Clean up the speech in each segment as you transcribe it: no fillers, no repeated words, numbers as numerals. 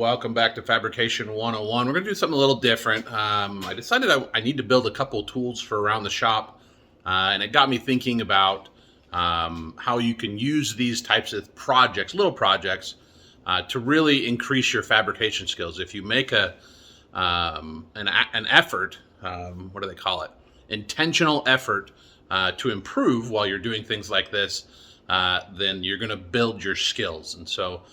welcome back to Fabrication 101. We're going to do something a little different. I decided I need to build a couple tools for around the shop, and it got me thinking about how you can use these types of projects, little projects, to really increase your fabrication skills. If you make an effort, what do they call it? Intentional effort to improve while you're doing things like this, then you're going to build your skills. And so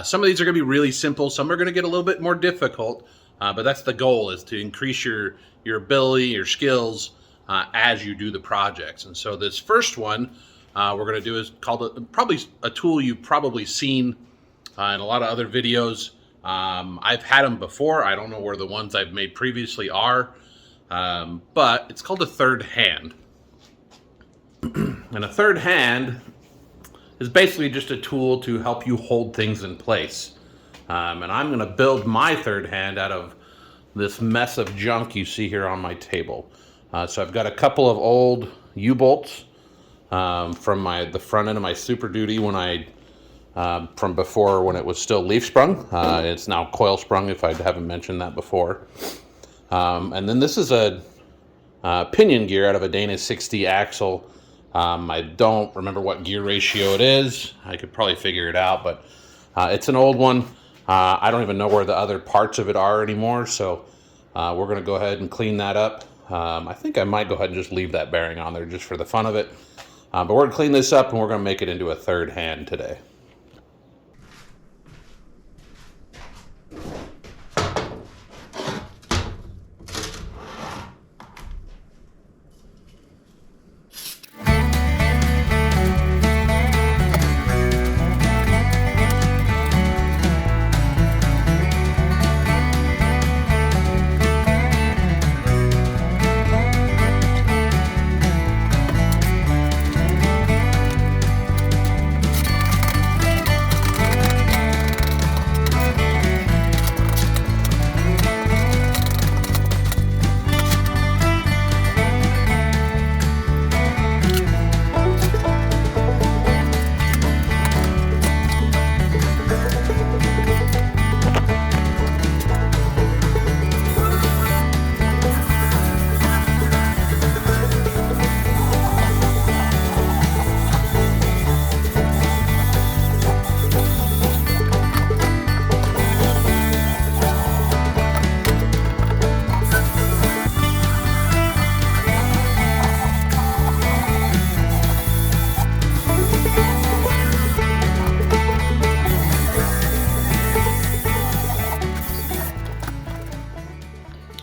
some of these are going to be really simple. Some are going to get a little bit more difficult, but that's the goal, is to increase your ability, your skills as you do the projects. And so this first one we're going to do is called probably a tool you've probably seen in a lot of other videos. I've had them before. I don't know where the ones I've made previously are, but it's called a third hand. And a third hand is basically just a tool to help you hold things in place. And I'm going to build my third hand out of this mess of junk you see here on my table. So I've got a couple of old U-bolts from the front end of my Super Duty from before, when it was still leaf sprung. It's now coil sprung, if I haven't mentioned that before. And then this is a pinion gear out of a Dana 60 axle. I don't remember what gear ratio it is. I could probably figure it out, but it's an old one. I don't even know where the other parts of it are anymore, so we're going to go ahead and clean that up. I think I might go ahead and just leave that bearing on there just for the fun of it. But we're going to clean this up, and we're going to make it into a third hand today.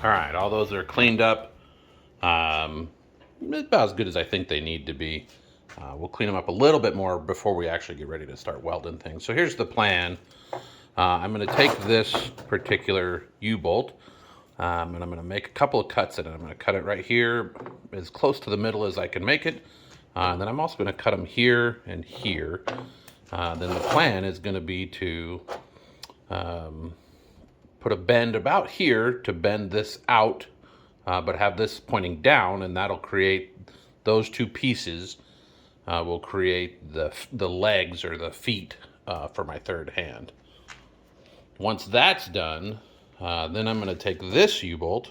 Alright, all those are cleaned up. About as good as I think they need to be. We'll clean them up a little bit more before we actually get ready to start welding things. So here's the plan. I'm going to take this particular U-bolt, and I'm going to make a couple of cuts in it. I'm going to cut it right here, as close to the middle as I can make it. And then I'm also going to cut them here and here. Then the plan is going to be to put a bend about here to bend this out, but have this pointing down, and that'll create those two pieces will create the legs or the feet for my third hand. Once that's done, then I'm going to take this U-bolt.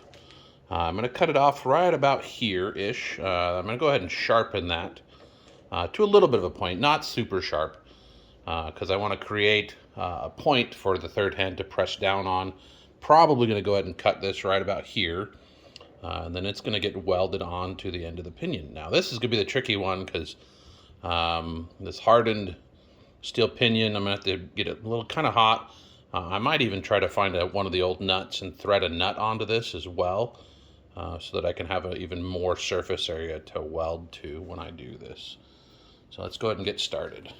I'm going to cut it off right about here-ish. I'm going to go ahead and sharpen that to a little bit of a point, not super sharp, because I want to create a point for the third hand to press down on. Probably going to go ahead and cut this right about here, and then it's going to get welded on to the end of the pinion. Now this is going to be the tricky one, because this hardened steel pinion, I'm going to have to get it a little kind of hot. I might even try to find one of the old nuts and thread a nut onto this as well, so that I can have even more surface area to weld to when I do this. So let's go ahead and get started.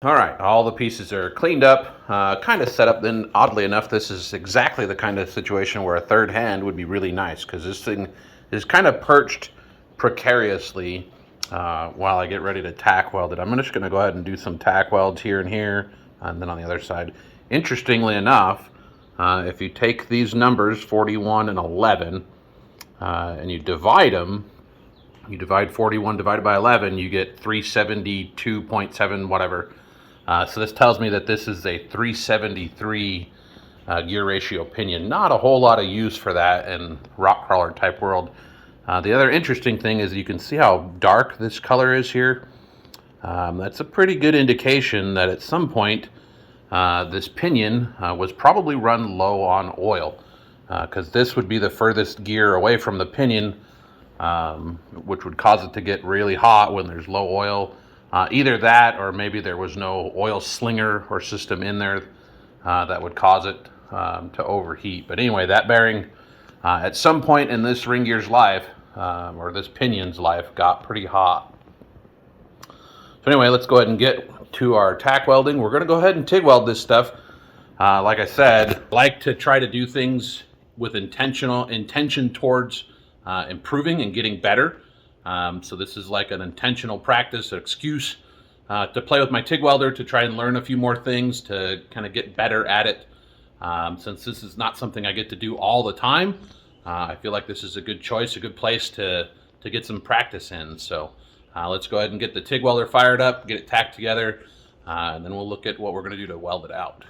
All right, all the pieces are cleaned up, kind of set up. Then, oddly enough, this is exactly the kind of situation where a third hand would be really nice, because this thing is kind of perched precariously while I get ready to tack weld it. I'm just going to go ahead and do some tack welds here, and then on the other side. Interestingly enough, if you take these numbers, 41 and 11, and you divide them, you divide 41 divided by 11, you get 372.7 whatever. So this tells me that this is a 373 gear ratio pinion. Not a whole lot of use for that in rock crawler type world. The other interesting thing is you can see how dark this color is here. That's a pretty good indication that at some point this pinion was probably run low on oil, because this would be the furthest gear away from the pinion, which would cause it to get really hot when there's low oil. Either that, or maybe there was no oil slinger or system in there that would cause it to overheat. But anyway, that bearing at some point in this ring gear's life, or this pinion's life, got pretty hot. So anyway, let's go ahead and get to our tack welding. We're going to go ahead and TIG weld this stuff. Like I said, I like to try to do things with intention towards improving and getting better. So this is like an intentional practice, an excuse to play with my TIG welder, to try and learn a few more things, to kind of get better at it. Since this is not something I get to do all the time, I feel like this is a good choice, a good place to get some practice in. So let's go ahead and get the TIG welder fired up, get it tacked together, and then we'll look at what we're going to do to weld it out.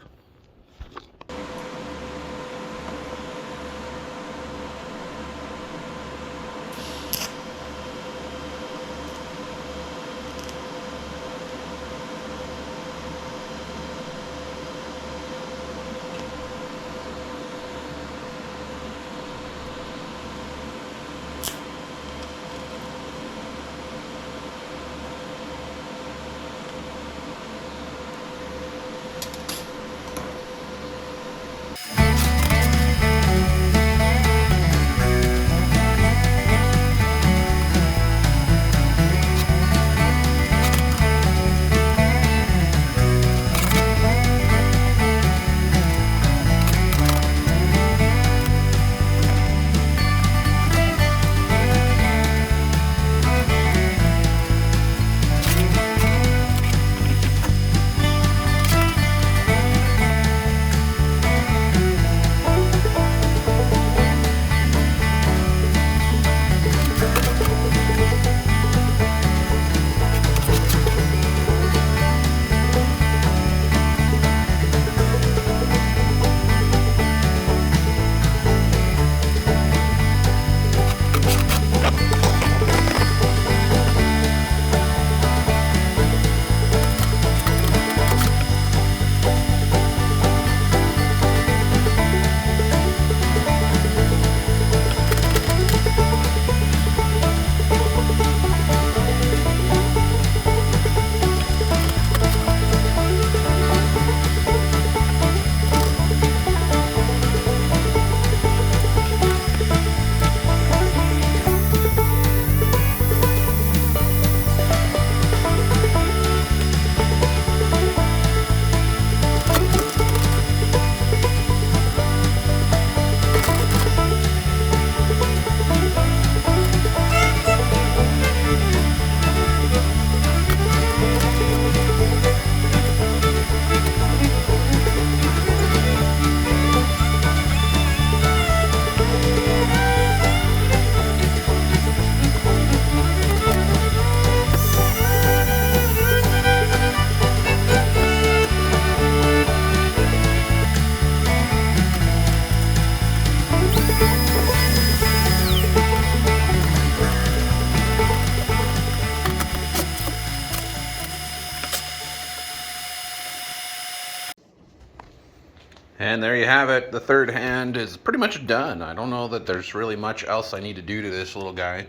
And there you have it. The third hand is pretty much done. I don't know that there's really much else I need to do to this little guy.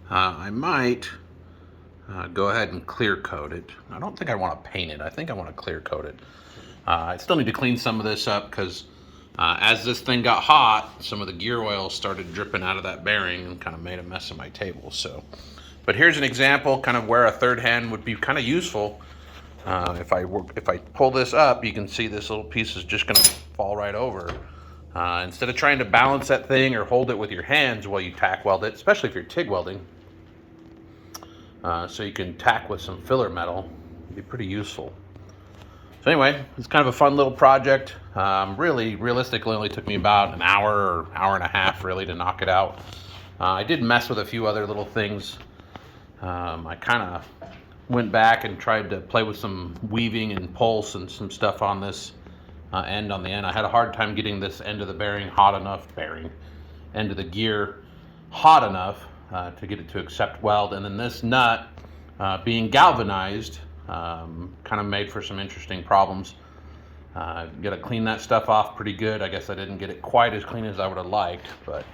I might go ahead and clear coat it. I don't think I want to paint it. I think I want to clear coat it. I still need to clean some of this up because as this thing got hot, some of the gear oil started dripping out of that bearing and kind of made a mess of my table. So, but here's an example kind of where a third hand would be kind of useful. If I pull this up, you can see this little piece is just going to fall right over. Instead of trying to balance that thing or hold it with your hands while you tack weld it, especially if you're TIG welding, so you can tack with some filler metal, it'd be pretty useful. So anyway, it's kind of a fun little project. Really, realistically, only took me about an hour or hour and a half really to knock it out. I did mess with a few other little things. I kind of went back and tried to play with some weaving and pulse and some stuff on this end on the end. I had a hard time getting this end of the end of the gear hot enough to get it to accept weld. And then this nut being galvanized kind of made for some interesting problems. Got to clean that stuff off pretty good. I guess I didn't get it quite as clean as I would have liked, but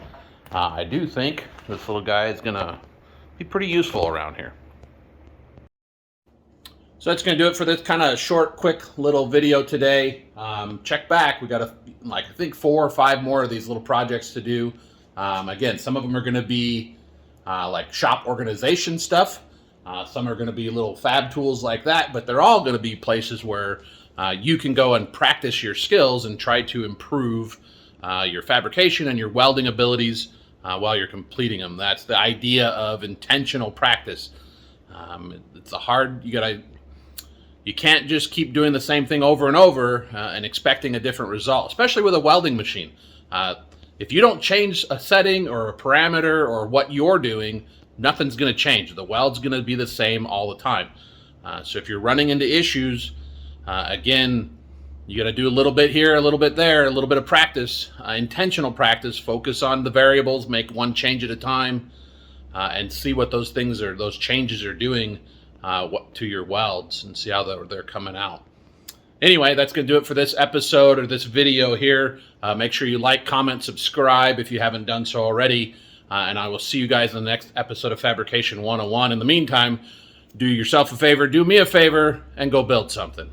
I do think this little guy is gonna be pretty useful around here. So that's going to do it for this kind of short, quick little video today. Check back. We got I think 4 or 5 more of these little projects to do. Again, some of them are going to be like shop organization stuff. Some are going to be little fab tools like that, but they're all going to be places where you can go and practice your skills and try to improve your fabrication and your welding abilities while you're completing them. That's the idea of intentional practice. It's a hard, you can't just keep doing the same thing over and over and expecting a different result, especially with a welding machine. If you don't change a setting or a parameter or what you're doing, nothing's going to change. The weld's going to be the same all the time. So if you're running into issues, again, you got to do a little bit here, a little bit there, a little bit of practice, intentional practice. Focus on the variables, make one change at a time, and see what those changes are doing to your welds, and see how they're coming out. Anyway, that's going to do it for this episode or this video here. Make sure you like, comment, subscribe if you haven't done so already. And I will see you guys in the next episode of Fabrication 101. In the meantime, do yourself a favor, do me a favor, and go build something.